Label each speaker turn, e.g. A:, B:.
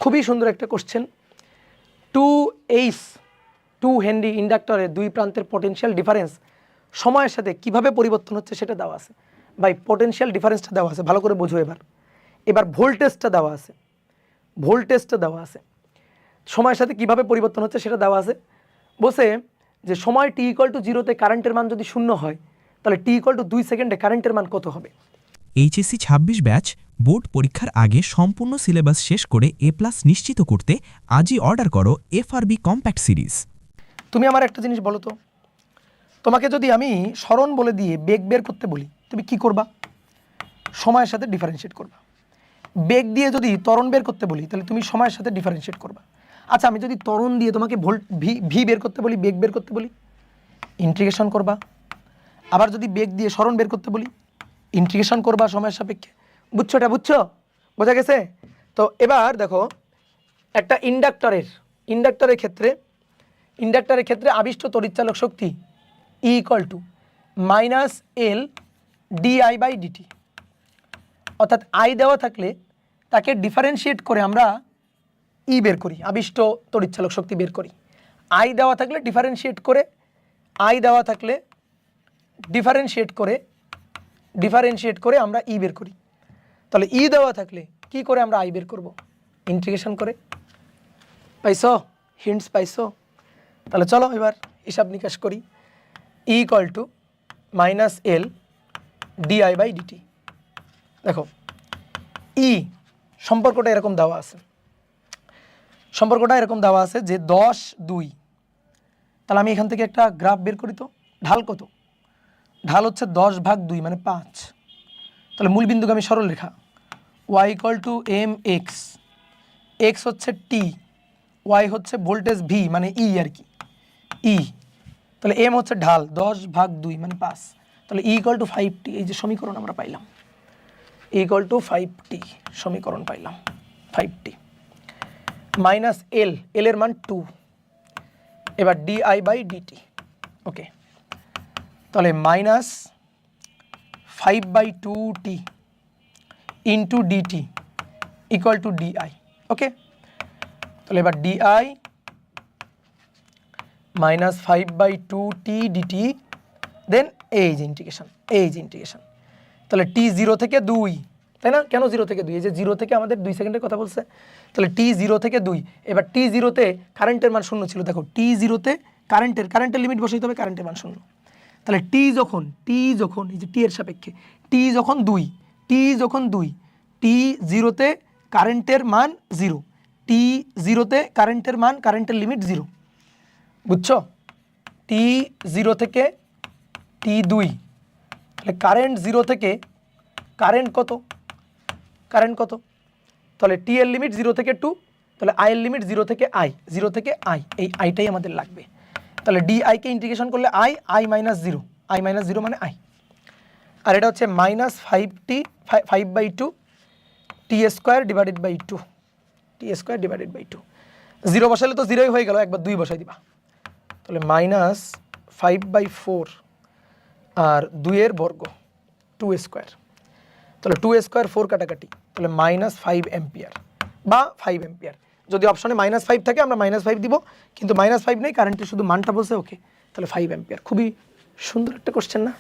A: খুবই সুন্দর একটা কোশ্চেন। 2H 2 হেনরি ইন্ডাক্টরের দুই প্রান্তের পটেনশিয়াল ডিফারেন্স সময়ের সাথে কিভাবে পরিবর্তন হচ্ছে সেটা দেওয়া আছে। ভাই পটেনশিয়াল ডিফারেন্সটা দেওয়া আছে, ভালো করে বোঝো। এবার ভোল্টেজটা দেওয়া আছে, ভোল্টেজটা দেওয়া আছে, সময়ের সাথে কিভাবে পরিবর্তন হচ্ছে সেটা দেওয়া আছে। বসে যে সময় t=0-তে কারেন্টের মান যদি 0 হয় তাহলে t=2 সেকেন্ডে কারেন্টের মান কত হবে?
B: এইচএসসি 26 ব্যাচ বোর্ড পরীক্ষার আগে সম্পূর্ণ সিলেবাস শেষ করে এ+ নিশ্চিত করতে আজই অর্ডার করো এফআরবি কম্প্যাক্ট সিরিজ।
A: তুমি আমার একটা জিনিস বলো তো, তোমাকে যদি আমি স্মরণ বলে দিয়ে বেগ বের করতে বলি তুমি কি করবা? সময়ের সাথে ডিফারেন্সিয়েট করবা। বেগ দিয়ে যদি ত্বরণ বের করতে বলি তাহলে তুমি সময়ের সাথে ডিফারেন্সিয়েট করবা। আচ্ছা, আমি যদি ত্বরণ দিয়ে তোমাকে ভি বের করতে বলি, বেগ বের করতে বলি, ইন্টিগ্রেশন করবা। আবার যদি বেগ দিয়ে স্মরণ বের করতে বলি, ইন্টিগ্রেশন করবা সময়ের সাপেক্ষে। বুঝছো? এটা বুঝছো? বোঝা গেছে? তো এবার দেখো, একটা ইন্ডাক্টরের ক্ষেত্রে আবিষ্ট তড়িৎচালক শক্তি E=-L di/dt। অর্থাৎ আই দেওয়া থাকলে তাকে ডিফারেন্সিয়েট করে আমরা ই বের করি, আবিষ্ট তড়িৎচালক শক্তি বের করি। আই দেওয়া থাকলে ডিফারেন্সিয়েট করে আমরা ই বের করি। তাহলে ই দেওয়া থাকলে কি করে আমরা আই বের করব? ইন্টিগ্রেশন করে। পাইছো? হিন্টস পাইছো? তাহলে চলো এবার হিসাব নিকাশ করি। E=-L di/dt। দেখো ই সম্পর্কটা এরকম দেওয়া আছে, যে 10-2। তাহলে আমি এখান থেকে একটা গ্রাফ বের করি তো। ঢাল কত? ঢাল হচ্ছে 10/2 মানে 5। তাহলে মূল বিন্দুগামী সরলরেখা y=mx, x হচ্ছে t, y হচ্ছে ভোল্টেজ v মানে ই আর কি, ই। তাহলে m হচ্ছে ঢাল, 10/2 মানে 5। তাহলে E=5t। এই যে সমীকরণ আমরা পাইলাম, E=5t সমীকরণ পাইলাম, 5t মাইনাস L, L এর মান 2। এবার di/dt। ওকে, তাহলে -5/2t ইন্টু dt = di। ওকে, তাহলে এবার di -5/2t dt, দেন এই যে ইন্টিগ্রেশন। তাহলে t 0 থেকে 2, তাই না? কেন 0 থেকে 2? এই যে 0 থেকে আমাদের 2 সেকেন্ডের কথা বলছে। তাহলে t 0 থেকে 2। এবার t 0-তে কারেন্টের মান 0 ছিল। দেখো t 0-তে কারেন্টের লিমিট বসাইতে হবে, কারেন্টের মান 0। তাহলে t যখন এই যে t এর সাপেক্ষে t যখন 2, t 0-তে কারেন্টের মান 0, t 0-তে কারেন্টের লিমিট 0। বুঝছো? t 0 থেকে t 2, তাহলে কারেন্ট 0 থেকে কারেন্ট কত? তাহলে t এর লিমিট 0 থেকে 2, তাহলে i এর লিমিট 0 থেকে i, এই আইটাই আমাদের লাগবে। তাহলে di কে ইন্টিগ্রেশন করলে i -0 মানে i। আর এটা হচ্ছে -5/2 t² ডিভাইডেড বাই 2। 0 বসালে তো 0ই হয়ে গেল, একবার 2 বসাই দিবা। তাহলে -5/4 আর 2 এর বর্গ 2²। তাহলে 2² 4 কাটাকাটি, তাহলে -5 অ্যাম্পিয়ার বা 5 অ্যাম্পিয়ার। যদি অপশনে -5 থাকে আমরা -5 দিব, কিন্তু -5 নেই, কারেন্টের শুধু মানটা বলছে। ওকে, তাহলে 5 অ্যাম্পিয়ার। খুবই সুন্দর একটা কোশ্চেন না?